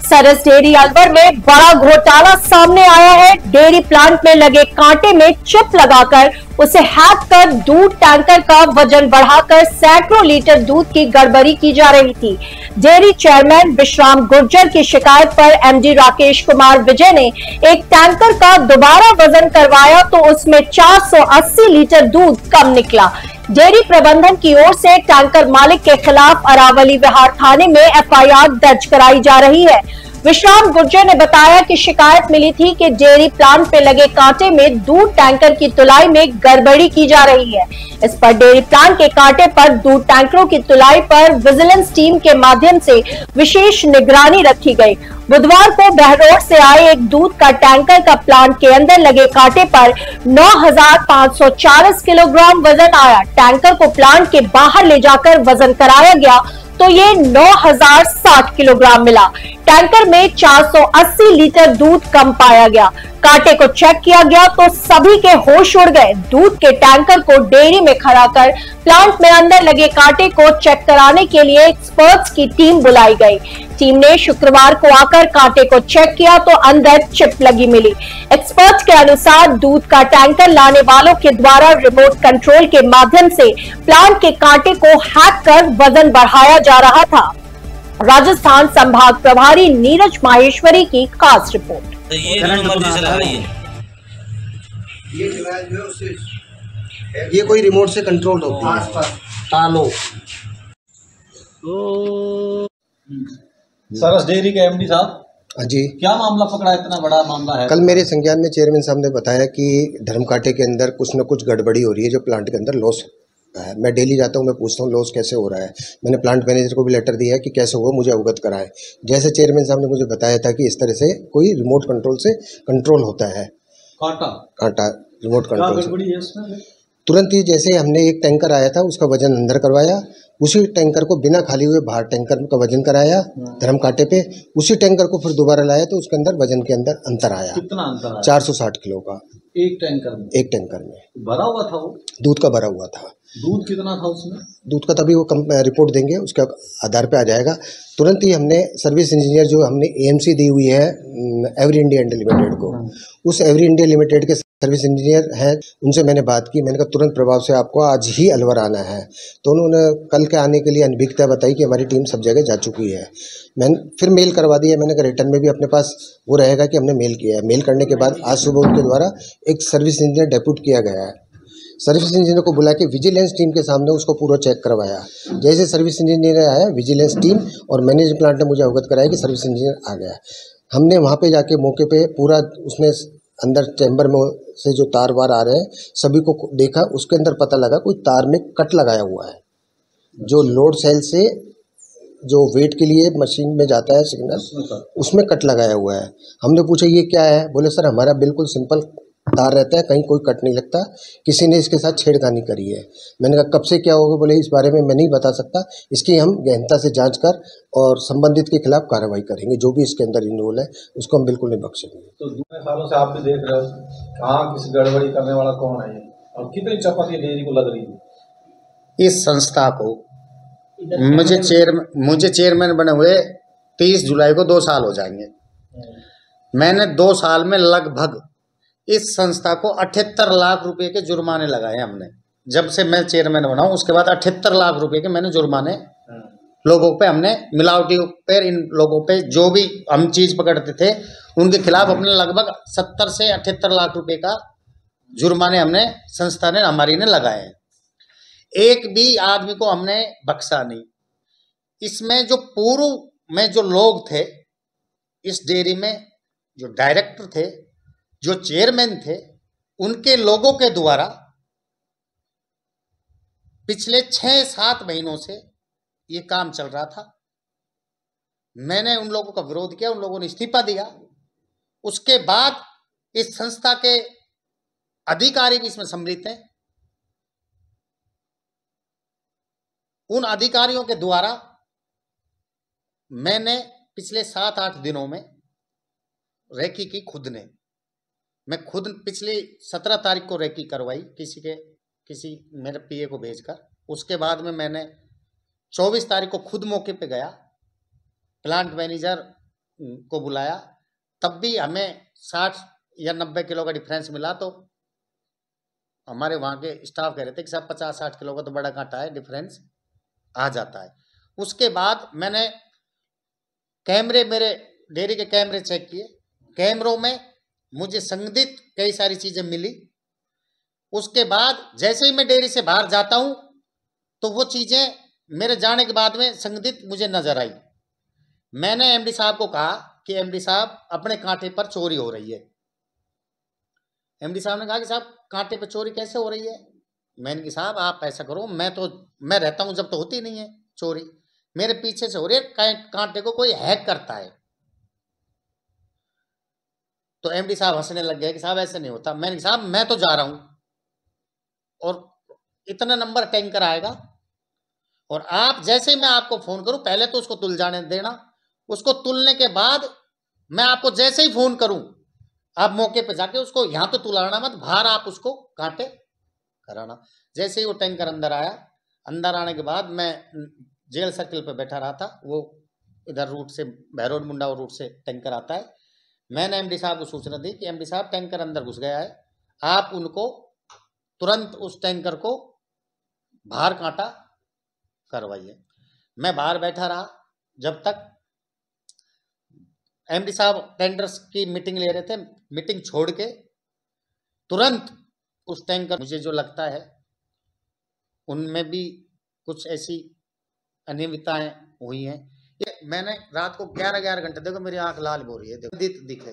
सरस dairy Alwar में बड़ा घोटाला सामने आया है। डेयरी प्लांट में लगे कांटे में चिप लगाकर उसे हैक कर दूध टैंकर का वजन बढ़ाकर सैकड़ों लीटर दूध की गड़बड़ी की जा रही थी। डेयरी चेयरमैन विश्राम गुर्जर की शिकायत पर एमडी राकेश कुमार विजय ने एक टैंकर का दोबारा वजन करवाया तो उसमें 480 लीटर दूध कम निकला। डेयरी प्रबंधन की ओर से टैंकर मालिक के खिलाफ अरावली विहार थाने में एफआईआर दर्ज कराई जा रही है। विश्राम गुर्जर ने बताया कि शिकायत मिली थी कि डेयरी प्लांट पे लगे कांटे में दूध टैंकर की तुलाई में गड़बड़ी की जा रही है। इस पर डेयरी प्लांट के कांटे पर दूध टैंकरों की तुलाई पर विजिलेंस टीम के माध्यम से विशेष निगरानी रखी गई। बुधवार को बहरोड से आए एक दूध का टैंकर का प्लांट के अंदर लगे कांटे पर 9,540 किलोग्राम वजन आया। टैंकर को प्लांट के बाहर ले जाकर वजन कराया गया तो ये 9,060 किलोग्राम मिला। टैंकर में 480 लीटर दूध कम पाया गया। कांटे को चेक किया गया तो सभी के होश उड़ गए। दूध के टैंकर को डेयरी में खड़ा कर प्लांट में अंदर लगे कांटे को चेक कराने के लिए एक्सपर्ट्स की टीम बुलाई गई। टीम ने शुक्रवार को आकर कांटे को चेक किया तो अंदर चिप लगी मिली। एक्सपर्ट्स के अनुसार दूध का टैंकर लाने वालों के द्वारा रिमोट कंट्रोल के माध्यम से प्लांट के कांटे को हैक कर वजन बढ़ाया जा रहा था। राजस्थान संभाग प्रभारी नीरज माहेश्वरी की खास रिपोर्ट। ये कोई रिमोट से कंट्रोल होती है। तालो सरस डेयरी के एमडी साहब, हाँ जी, क्या मामला पकड़ा? इतना बड़ा मामला है। कल मेरे संज्ञान में चेयरमैन साहब ने बताया कि धर्मकांटे के अंदर कुछ न कुछ गड़बड़ी हो रही है जो प्लांट के अंदर लॉस है। मैं डेली जाता हूँ, मैं पूछता हूँ लॉस कैसे हो रहा है। मैंने प्लांट मैनेजर को भी लेटर दिया है कि कैसे हुआ मुझे अवगत कराएं। जैसे चेयरमैन साहब ने मुझे बताया था कि इस तरह से कोई रिमोट कंट्रोल से कंट्रोल होता है। कांटा रिमोट कंट्रोल से तुरंत ही जैसे हमने एक टैंकर आया था उसका वजन अंदर करवाया, उसी टैंकर को बिना खाली हुए बाहर टैंकर का वजन कराया धर्म कांटे पे, उसी टैंकर को फिर दोबारा लाया तो उसके अंदर वजन के अंदर अंतर आया। कितना अंतर आया? 460 किलो का एक टैंकर में भरा हुआ था। वो दूध का भरा हुआ था। दूध कितना था उसमें? दूध का तभी वो रिपोर्ट देंगे, उसके आधार पे आ जाएगा। तुरंत ही हमने सर्विस इंजीनियर जो हमने एएमसी दी हुई है एवरी इंडिया लिमिटेड को, उस एवरी इंडिया लिमिटेड के सर्विस इंजीनियर हैं, उनसे मैंने बात की। मैंने कहा तुरंत प्रभाव से आपको आज ही अलवर आना है। तो उन्होंने कल के आने के लिए अनभिज्ञता बताई कि हमारी टीम सब जगह जा चुकी है। मैंने फिर मेल करवा दिया। मैंने कहा रिटर्न में भी अपने पास वो रहेगा कि हमने मेल किया है। मेल करने के बाद आज सुबह उनके द्वारा एक सर्विस इंजीनियर डेप्यूट किया गया है। सर्विस इंजीनियर को बुला के विजिलेंस टीम के सामने उसको पूरा चेक करवाया। जैसे सर्विस इंजीनियर आया, विजिलेंस टीम और मैनेजमेंट प्लांट ने मुझे अवगत कराया कि सर्विस इंजीनियर आ गया। हमने वहाँ पे जाके मौके पे पूरा उसमें अंदर चैम्बर में से जो तार वार आ रहे हैं सभी को देखा। उसके अंदर पता लगा कोई तार में कट लगाया हुआ है, जो लोड सेल से जो वेट के लिए मशीन में जाता है सिग्नल, उसमें कट लगाया हुआ है। हमने पूछा ये क्या है? बोले सर हमारा बिल्कुल सिंपल तार रहता है, कहीं कोई कट नहीं लगता, किसी ने इसके साथ छेड़खानी करी है। मैंने कहा कब से क्या होगा? बोले इस बारे में मैं नहीं बता सकता, इसकी हम गहनता से जांच कर और संबंधित के खिलाफ कार्रवाई करेंगे। जो भी इसके अंदर इन्वॉल्व है उसको हम बिल्कुल नहीं बख्शेंगे। तो 2 सालों से आप भी देख रहे हो कहाँ किस गड़बड़ी करने वाला कौन है और कितनी चपाती डेयरी को लग रही है। इस संस्था को मुझे चेयरमैन बने हुए 30 जुलाई को 2 साल हो जाएंगे। मैंने 2 साल में लगभग इस संस्था को 78 लाख रुपए के जुर्माने लगाए हमने। जब से मैं चेयरमैन बना हूं उसके बाद 78 लाख रुपए के मैंने जुर्माने लोगों पे, हमने मिलावटी पे, इन लोगों पे जो भी हम चीज पकड़ते थे उनके खिलाफ अपने लगभग 70 से 78 लाख रुपए का जुर्माने हमने संस्था ने हमारी ने लगाए हैं। एक भी आदमी को हमने बख्शा नहीं। इसमें जो पूर्व में जो लोग थे इस डेयरी में, जो डायरेक्टर थे, जो चेयरमैन थे, उनके लोगों के द्वारा पिछले 6-7 महीनों से ये काम चल रहा था। मैंने उन लोगों का विरोध किया, उन लोगों ने इस्तीफा दिया। उसके बाद इस संस्था के अधिकारी भी इसमें सम्मिलित हैं। उन अधिकारियों के द्वारा मैंने पिछले 7-8 दिनों में रेकी की मैं खुद पिछली 17 तारीख को रेकी करवाई किसी मेरे पीए को भेजकर। उसके बाद में मैंने 24 तारीख को खुद मौके पे गया। प्लांट मैनेजर को बुलाया, तब भी हमें 60 या 90 किलो का डिफरेंस मिला। तो हमारे वहाँ के स्टाफ कह रहे थे कि साहब 50-60 किलो का तो बड़ा कांटा है, डिफरेंस आ जाता है। उसके बाद मैंने कैमरे, मेरे डेयरी के कैमरे चेक किए, कैमरों में मुझे संदिग्ध कई सारी चीजें मिली। उसके बाद जैसे ही मैं डेयरी से बाहर जाता हूं तो वो चीजें मेरे जाने के बाद में संदिग्ध मुझे नजर आई। मैंने एमडी साहब को कहा कि एमडी साहब अपने कांटे पर चोरी हो रही है। एमडी साहब ने कहा कि साहब कांटे पे चोरी कैसे हो रही है? मैंने कहा साहब आप ऐसा करो, मैं रहता हूं जब तो होती नहीं है चोरी, मेरे पीछे से हो रही है, कांटे को कोई हैक करता है। तो एमडी साहब हंसने लग गए कि साहब ऐसे नहीं होता। मैंने कहा साहब मैं तो जा रहा हूं और इतना नंबर टैंकर आएगा और आप जैसे ही मैं आपको फोन करूं पहले तो उसको तुल जाने देना, उसको तुलने के बाद मैं आपको जैसे ही फोन करूं आप मौके पे जाके उसको यहां तो तुलाना मत, बाहर आप उसको कांटे कराना। जैसे ही वो टैंकर अंदर आया, अंदर आने के बाद मैं जेल सर्किल पे बैठा रहा था, वो इधर रूट से भैरोड मुंडा रूट से टैंकर आता है। मैंने एमडी साहब को सूचना दी कि एमडी साहब टैंकर अंदर घुस गया है, आप उनको तुरंत उस टैंकर को बाहर कांटा करवाइए। मैं बाहर बैठा रहा जब तक एमडी साहब टेंडर्स की मीटिंग ले रहे थे। मीटिंग छोड़ के तुरंत उस टैंकर, मुझे जो लगता है उनमें भी कुछ ऐसी अनियमितताएं हुई हैं। मैंने रात को 11 घंटे, देखो मेरी आंख लाल हो रही है, देखो दिखे